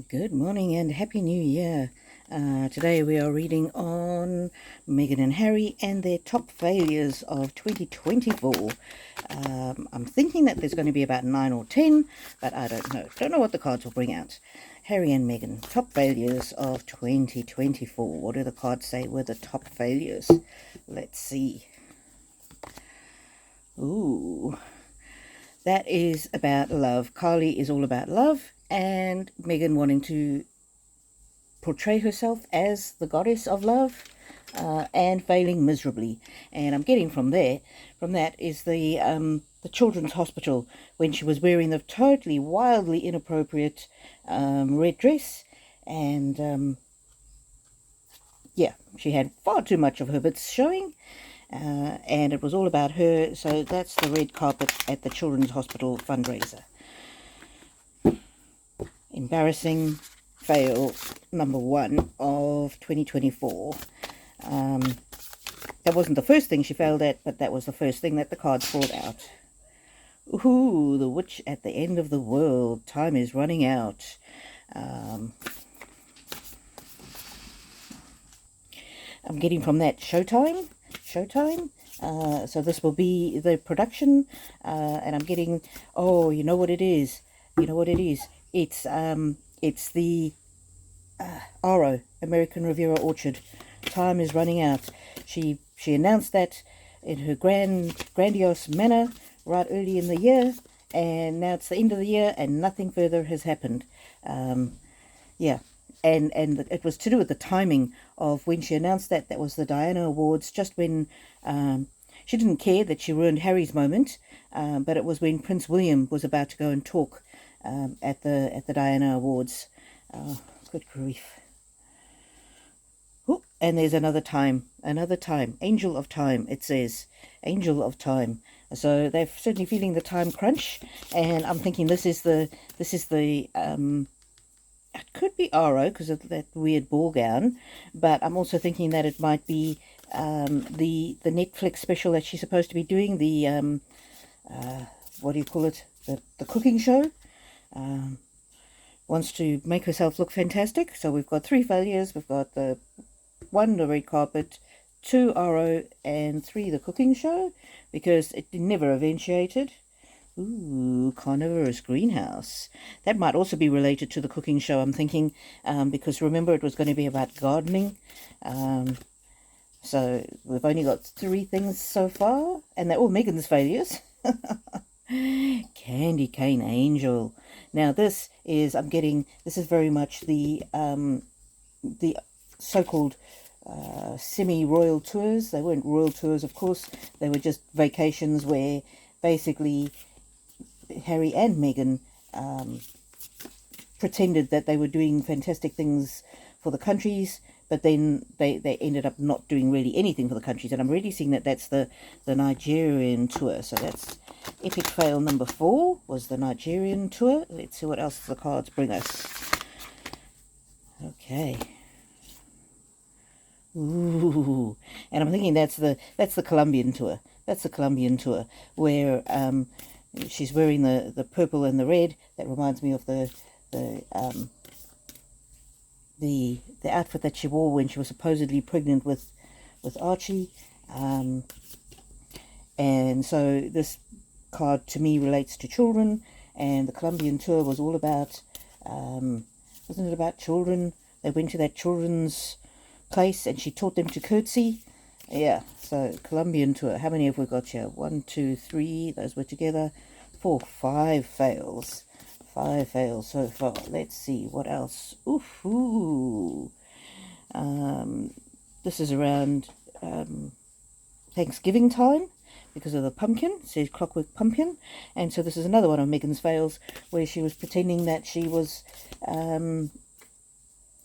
Good morning and Happy New Year. Today we are reading on Meghan and Harry and their top failures of 2024. I'm thinking that there's going to be about 9 or 10, but I don't know. Don't know what the cards will bring out. Harry and Meghan, top failures of 2024. What do the cards say were the top failures? Let's see. Ooh, that is about love. Carly is all about love, and Meghan wanting to portray herself as the goddess of love, and failing miserably. And I'm getting from that is the children's hospital when she was wearing the totally wildly inappropriate red dress, and yeah, she had far too much of her bits showing. And it was all about her. So that's the red carpet at the children's hospital fundraiser. Embarrassing fail number 1 of 2024. That wasn't the first thing she failed at, but that was the first thing that the cards pulled out. Ooh, the witch at the end of the world. Time is running out. I'm getting from that Showtime. So this will be the production, and I'm getting, oh, you know what it is. It's the Aro, American Riviera Orchard. Time is running out. She announced that in her grandiose manner right early in the year, and now it's the end of the year and nothing further has happened. Yeah, and it was to do with the timing of when she announced that. That was the Diana Awards, just when she didn't care that she ruined Harry's moment, but it was when Prince William was about to go and talk at the Diana Awards. Good grief. Ooh, and there's another time, Angel of Time, it says. Angel of Time. So they're certainly feeling the time crunch, and I'm thinking this is the it could be Aro because of that weird ball gown, but I'm also thinking that it might be the Netflix special that she's supposed to be doing, the what do you call it, the cooking show. Wants to make herself look fantastic. So we've got 3 failures. We've got the 1, the red carpet, 2, Aro, and 3, the cooking show, because it never eventuated. Ooh, carnivorous greenhouse. That might also be related to the cooking show, I'm thinking, because remember it was going to be about gardening. So we've only got 3 things so far, and they're all Meghan's failures. Candy cane angel. Now this is very much the so-called semi-royal tours. They weren't royal tours, of course. They were just vacations where basically Harry and Meghan pretended that they were doing fantastic things for the countries, but then they ended up not doing really anything for the countries. And I'm really seeing that that's the Nigerian tour. So that's epic fail number 4, was the Nigerian tour. Let's see what else the cards bring us. Okay. Ooh, and I'm thinking that's the Colombian tour. That's the Colombian tour where she's wearing the purple and the red. That reminds me of the outfit that she wore when she was supposedly pregnant with Archie. And so this card to me relates to children, and the Colombian tour was all about, wasn't it about children? They went to that children's place and she taught them to curtsy. Yeah, so Colombian tour. How many have we got here? 1, 2, 3, those were together. 4, 5 fails. 5 fails so far. Let's see what else. Ooh. This is around Thanksgiving time because of the pumpkin. It says Clockwork Pumpkin. And so this is another one of Meghan's fails where she was pretending that she was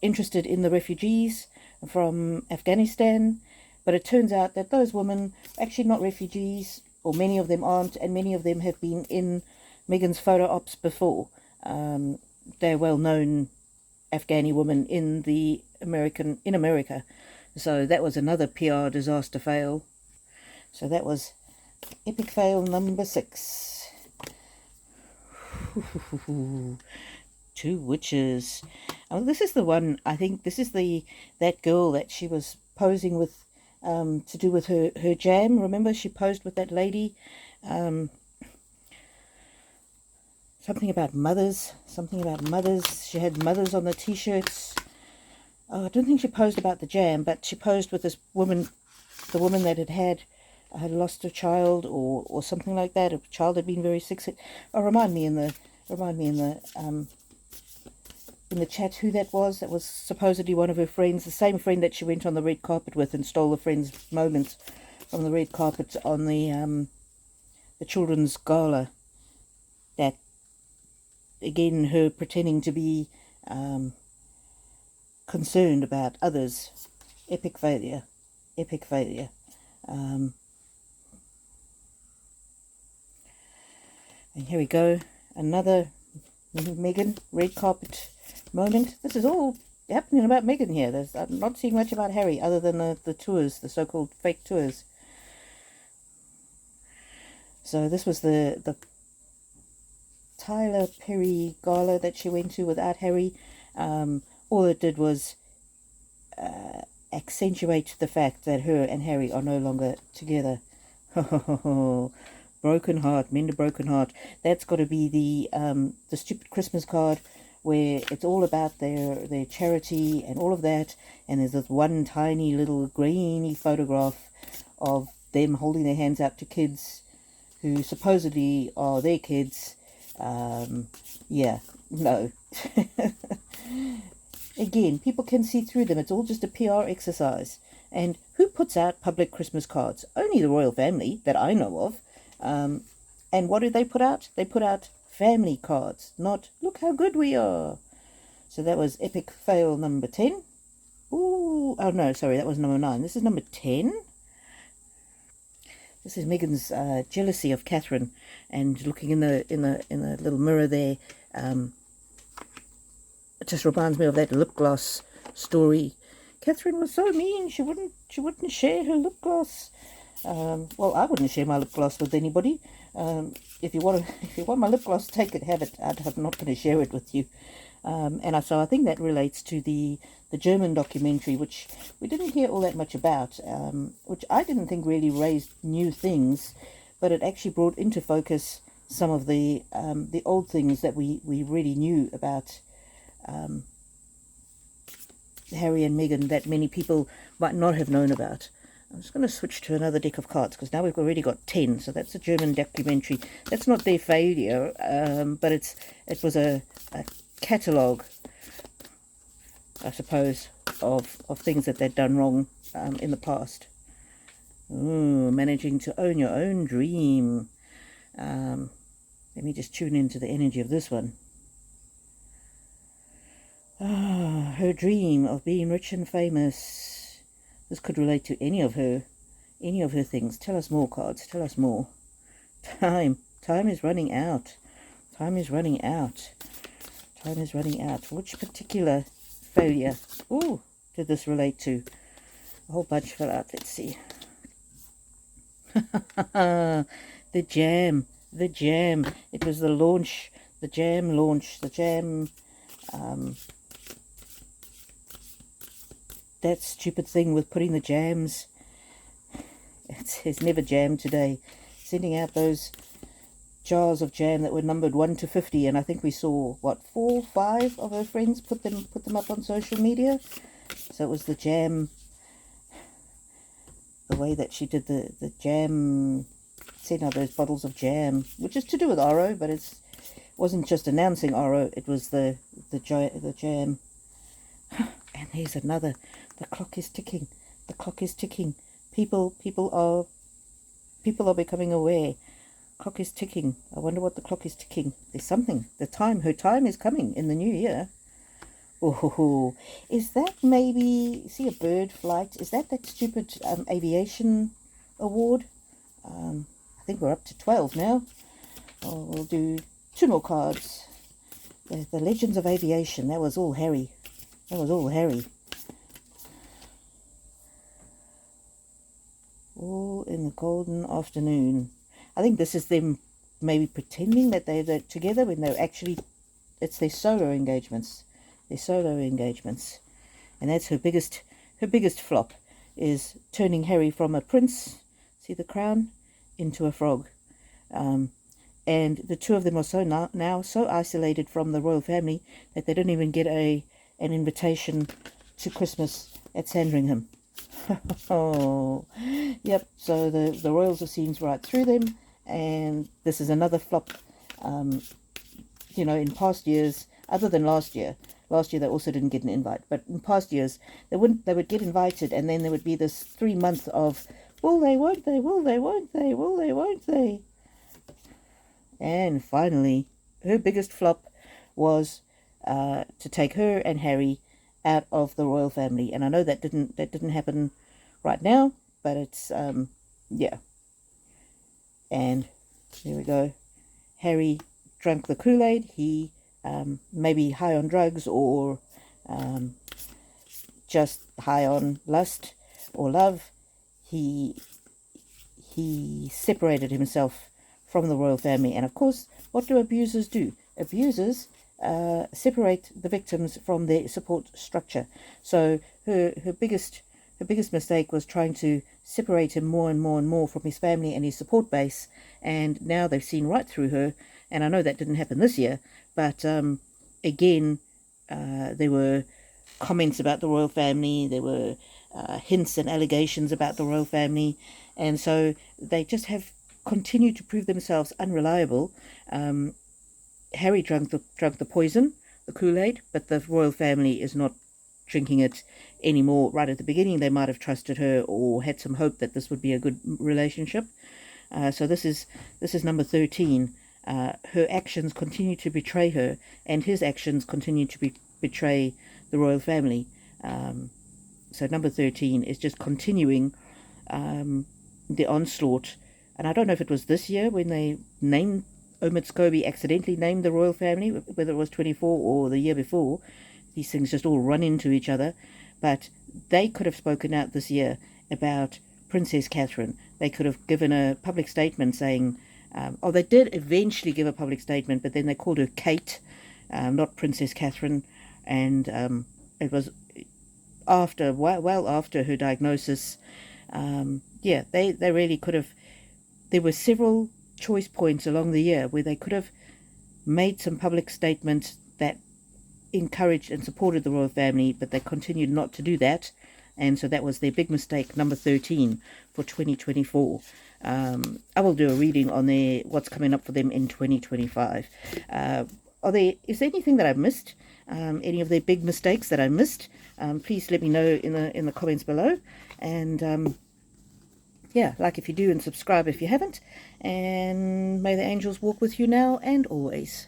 interested in the refugees from Afghanistan, but it turns out that those women are actually not refugees, or many of them aren't, and many of them have been in Meghan's photo ops before. They're well-known Afghani women in America. So that was another PR disaster fail. So that was epic fail number 6. Two witches. Oh, this is the one. I think this is that girl that she was posing with, to do with her jam. Remember, she posed with that lady. Um, something about mothers. Something about mothers. She had mothers on the t-shirts. Oh, I don't think she posed about the jam, but she posed with this woman, the woman that had lost a child or something like that. A child had been very sick. Oh, remind me in the chat who that was. That was supposedly one of her friends, the same friend that she went on the red carpet with and stole the friend's moments from the red carpet on the children's gala. That, again, her pretending to be concerned about others. Epic failure. Epic failure. And here we go. Another Meghan red carpet moment. This is all happening about Meghan here. I'm not seeing much about Harry other than the tours, the so-called fake tours. So this was the Tyler Perry gala that she went to without Harry. All it did was accentuate the fact that her and Harry are no longer together. Broken heart, mend a broken heart. That's got to be the stupid Christmas card where it's all about their charity and all of that, and there's this one tiny little grainy photograph of them holding their hands out to kids who supposedly are their kids. Yeah, no. Again, people can see through them. It's all just a PR exercise. And who puts out public Christmas cards? Only the royal family that I know of. And what do they put out? They put out family cards, not look how good we are. So that was epic fail number 10. Ooh, oh no, sorry, that was number 9. This is number 10. This is Meghan's jealousy of Catherine, and looking in the little mirror there. It just reminds me of that lip gloss story. Catherine was so mean. She wouldn't share her lip gloss. Well, I wouldn't share my lip gloss with anybody. If you want my lip gloss, take it, have it. I'm not going to share it with you. So I think that relates to the German documentary, which we didn't hear all that much about, which I didn't think really raised new things, but it actually brought into focus some of the old things that we really knew about Harry and Meghan that many people might not have known about. I'm just going to switch to another deck of cards because now we've already got 10. So that's a German documentary. That's not their failure, but it was a catalogue, I suppose, of things that they'd done wrong in the past. Ooh, managing to own your own dream. Let me just tune into the energy of this one. Her dream of being rich and famous. This could relate to any of her things. Tell us more, cards. Tell us more. Time is running out. Time is running out. Time is running out. Which particular failure did this relate to? A whole bunch fell out. Let's see. The jam. The jam. It was the launch. The jam launch. The jam. That stupid thing with putting the jams. It says never jam today. Sending out those jars of jam that were numbered 1 to 50, and I think we saw 4, 5 of her friends put them up on social media. So it was the jam, the way that she did the jam, sending out those bottles of jam, which is to do with Oro, but it wasn't just announcing Oro. It was the jam. And here's another. The clock is ticking. The clock is ticking. People are becoming aware. Clock is ticking. I wonder what the clock is ticking. There's something. Her time is coming in the new year. Oh, is that maybe, see a bird flight? Is that stupid aviation award? I think we're up to 12 now. Oh, we'll do 2 more cards. The Legends of Aviation. That was all Harry. That was all Harry. All in the golden afternoon. I think this is them maybe pretending that they're together when they're actually it's their solo engagements, and that's her biggest flop, is turning Harry from a prince, see the crown, into a frog. And the two of them are so now so isolated from the royal family that they don't even get an invitation to Christmas at Sandringham. Oh, yep. So the royals have seen right through them, and this is another flop. In past years, other than last year they also didn't get an invite. But in past years, they would get invited, and then there would be this 3 month of will they, won't they, will they, won't they, will they, won't they. And finally, her biggest flop was to take her and Harry out of the royal family. And I know that didn't happen right now, but it's yeah. And there we go. Harry drank the Kool-Aid. He maybe high on drugs, or just high on lust or love. He separated himself from the royal family. And of course, what do abusers do? Abusers separate the victims from their support structure. So her biggest mistake was trying to separate him more and more and more from his family and his support base. And now they've seen right through her. And I know that didn't happen this year, but again, there were comments about the royal family. There were hints and allegations about the royal family, and so they just have continued to prove themselves unreliable. Harry drank the poison, the Kool-Aid, but the royal family is not drinking it anymore. Right at the beginning, they might have trusted her or had some hope that this would be a good relationship. So this is number 13. Her actions continue to betray her, and his actions continue to betray the royal family. So number 13 is just continuing the onslaught. And I don't know if it was this year when they named Omid Scobie, accidentally named the royal family, whether it was 24 or the year before. These things just all run into each other. But they could have spoken out this year about Princess Catherine. They could have given a public statement saying, they did eventually give a public statement, but then they called her Kate, not Princess Catherine. And it was well after her diagnosis. They really could have. There were several choice points along the year where they could have made some public statements that encouraged and supported the royal family, but they continued not to do that. And so that was their big mistake, number 13 for 2024. I will do a reading on what's coming up for them in 2025. Is there anything that I've missed? Any of their big mistakes that I missed? Please let me know in the comments below. And like if you do, and subscribe if you haven't. And may the angels walk with you now and always.